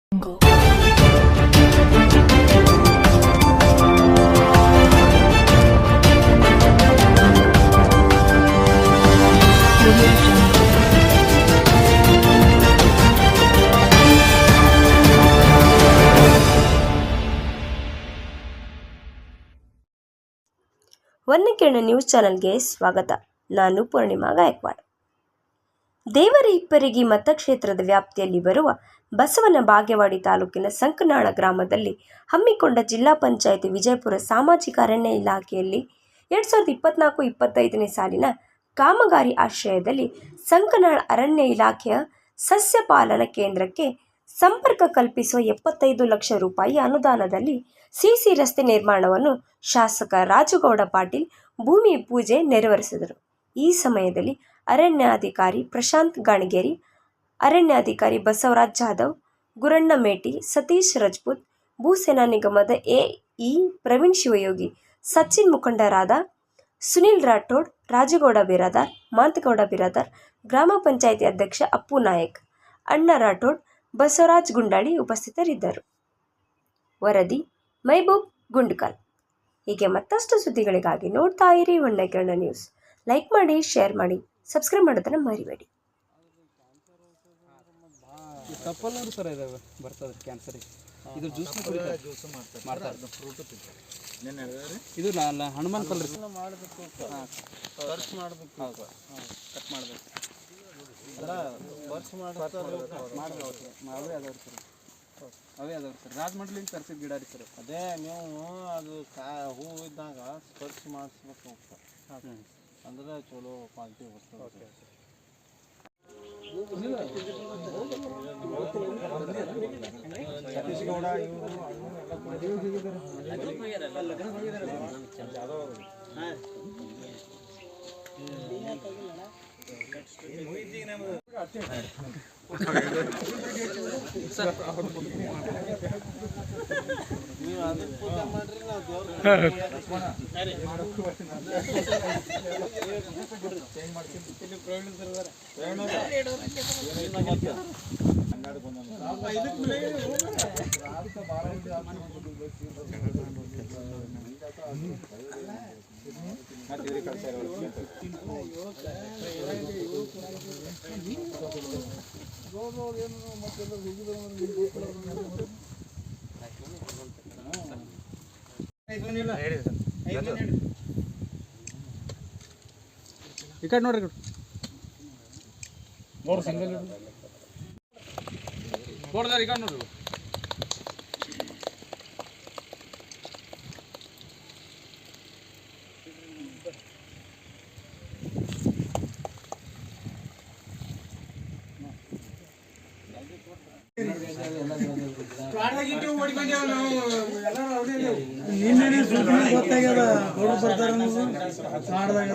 ವನ್ಯಕಿರಣ news ಚಾನೆಲ್ಗೆ ಸ್ವಾಗತ. ನಾನು ಪೂರ್ಣಿಮಾ ಗಾಯಕ್ವಾಡ್. ದೇವರ ಹಿಪ್ಪರಗಿ ಮತಕ್ಷೇತ್ರದ ವ್ಯಾಪ್ತಿಯಲ್ಲಿ ಬರುವ ಬಸವನ ಬಾಗೇವಾಡಿ ತಾಲೂಕಿನ ಸಂಕನಾಳ ಗ್ರಾಮದಲ್ಲಿ ಹಮ್ಮಿಕೊಂಡ ಜಿಲ್ಲಾ ಪಂಚಾಯಿತಿ ವಿಜಯಪುರ ಸಾಮಾಜಿಕ ಅರಣ್ಯ ಇಲಾಖೆಯಲ್ಲಿ 2024-25ನೇ ಸಾಲಿನ ಕಾಮಗಾರಿ ಆಶ್ರಯದಲ್ಲಿ ಸಂಕನಾಳ ಅರಣ್ಯ ಇಲಾಖೆಯ ಸಸ್ಯ ಪಾಲನಾ ಕೇಂದ್ರಕ್ಕೆ ಸಂಪರ್ಕ ಕಲ್ಪಿಸುವ 75 ಲಕ್ಷ ರೂಪಾಯಿ ಅನುದಾನದಲ್ಲಿ ಸಿಸಿ ರಸ್ತೆ ನಿರ್ಮಾಣವನ್ನು ಶಾಸಕ ರಾಜುಗೌಡ ಪಾಟೀಲ್ ಭೂಮಿ ಪೂಜೆ ನೆರವೇರಿಸಿದರು. ಈ ಸಮಯದಲ್ಲಿ ಅರಣ್ಯಾಧಿಕಾರಿ ಪ್ರಶಾಂತ್ ಗಾಣಿಗೇರಿ, ಅರಣ್ಯಾಧಿಕಾರಿ ಬಸವರಾಜ್ ಜಾಧವ್, ಗುರಣ್ಣ ಮೇಟಿ, ಸತೀಶ್ ರಜಪೂತ್, ಭೂಸೇನಾ ನಿಗಮದ ಎಇ ಪ್ರವೀಣ್ ಶಿವಯೋಗಿ, ಸಚಿನ್ ಮುಖಂಡರಾದ ಸುನಿಲ್ ರಾಠೋಡ್, ರಾಜುಗೌಡ ಬಿರಾದಾರ್, ಮಾಂತಗೌಡ ಬಿರಾದಾರ್, ಗ್ರಾಮ ಪಂಚಾಯಿತಿ ಅಧ್ಯಕ್ಷ ಅಪ್ಪು ನಾಯಕ್, ಅಣ್ಣ ರಾಠೋಡ್, ಬಸವರಾಜ್ ಗುಂಡಾಳಿ ಉಪಸ್ಥಿತರಿದ್ದರು. ವರದಿ ಮೈಬೂಬ್ ಗುಂಡ್ಕಲ್. ಹೀಗೆ ಮತ್ತಷ್ಟು ಸುದ್ದಿಗಳಿಗಾಗಿ ನೋಡ್ತಾ ಇರಿ ವನ್ಯಕಿರಣ ನ್ಯೂಸ್. ಲೈಕ್ ಮಾಡಿ, ಶೇರ್ ಮಾಡಿ, ಸಬ್ಸ್ಕ್ರೈಬ್ ಮಾಡೋದನ್ನ ಮರಿಬೇಡಿ. ಇದು ಜ್ಯೂಸ್ ಮಾಡ್ತಾರೆ. ಇದು ಹನುಮಾನ್ ಕಲರ್ ಮಾಡಬೇಕು, ಖರ್ಚು ಮಾಡಬೇಕು, ಕಟ್ ಮಾಡಬೇಕು, ಖರ್ಚು ಅವೇ ಅದಾವ್ರಿ ಸರ್. ರಾಜಮಂಡ್ಲಿಂದ ತರಿಸಿದ ಗಿಡ ರೀ ಸರ್. ಅದೇ ನೀವು ಅದು ಹೂ ಇದ್ದಾಗ ಖರ್ಚು ಮಾಡಿಸ್ಬೇಕು ಅಂದ್ರೆ ಚಲೋ ಕ್ವಾಲಿಟಿ ಬರ್ತದೆ. ಛತ್ತೀಸ್ಗೌಡ ನೀವು ಅದಕ್ಕೆ ಪೂಜೆ ಮಾಡ್ರಿ, ನಾವು ದೇವ್ರ ಈ ಕಡೆ ನೋಡ್ರಿ, ಸಿಂಗಲ್ ನೋಡ್ದಾರ ಈ ಕಡೆ ನೋಡ್ರಿ. ನಿನ್ನೆ ಗೊತ್ತಾಗ್ಯದ ಗೌಡ್ರು ಬರ್ತಾರ ಮಾಡ್ದಾಗ